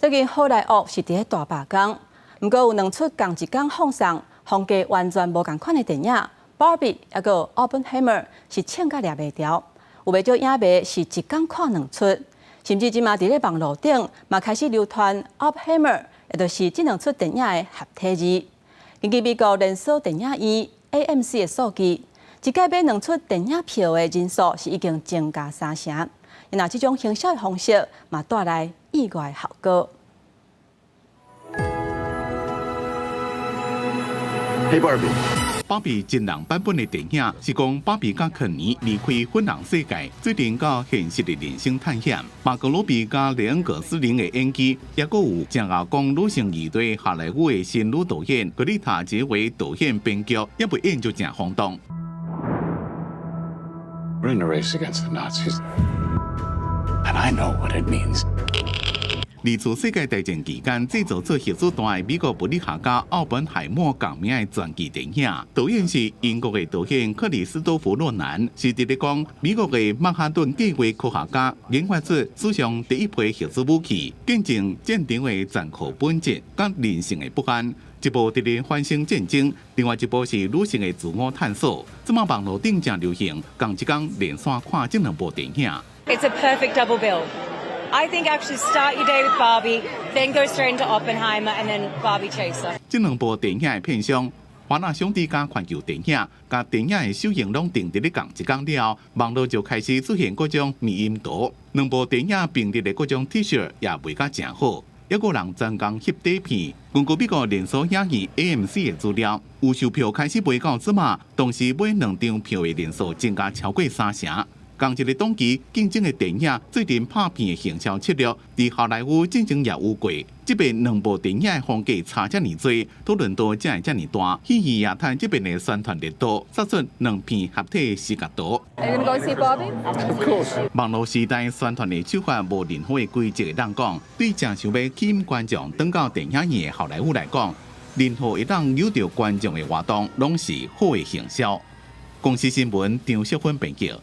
最近好莱坞是伫咧大罢工，不过有两出同一天放送风格完全无同款的电影《Barbie》也个《Oppenheimer》是抢甲掠袂掉，有袂少影迷是一天看两出，甚至即马伫咧网络顶嘛开始流传《Oppenheimer》，也就是这两出电影的合体字。根据美国连锁电影院 AMC 的数据，一届买两出电影票的人数是已经增加3成。那这种行销的方式嘛带来意外效果。Hey Barbie。芭比真人版本的电影是讲芭比甲肯尼离开粉红世界，最近到现实的人生探险。马格罗比甲雷恩葛斯林的演技，也佫有正牙讲女性二队好莱坞的新女导演格丽塔杰为导演编剧，也袂演就正轰动。We're in a race against the Nazis, and I know what it means. 二次世界大战期间制作出核子弹的美国物理学家奥本海默共名的传记电影，导演是英国的导演克里斯多弗诺兰，是伫咧讲美国的曼哈顿计划科学家研发出史上第一批核子武器，见证战场的残酷本质甲人性的不安。一部伫咧反省战争，另外一部是女性的自我探索。即马网络顶正流行，同一天连续看这两部电影。It's a perfect double bill. I think actually start your day with Barbie, then go straight into Oppenheimer, and then Barbie Chaser. 这两部电影的片商，华纳兄弟甲环球电影，甲电影的首映拢定伫咧同一天了，网络就开始出现各种迷因图。两部电影并列的各种 T 恤也卖甲真好，还有人专工翕底片。根据美国连锁影院 AMC 的资料，有售票开始卖到即马，同时买两张票的人数增加超过3成。同一个档期竞争的电影最近拍片的行销策略，伫好莱坞竞争也有过。这边两部电影的风格差遮尔多，讨论度才会遮尔大，喜剧也趁这边的宣传热度，杀出两片合体的视觉图。Are you gonna go see Barbie? Of course. 网络时代宣传的手法无任何的规则的人讲，对正想要吸引观众登到电影院的好莱坞来讲，任何一档诱导观众的活动，拢是好的行销。公司新闻张淑芬编辑。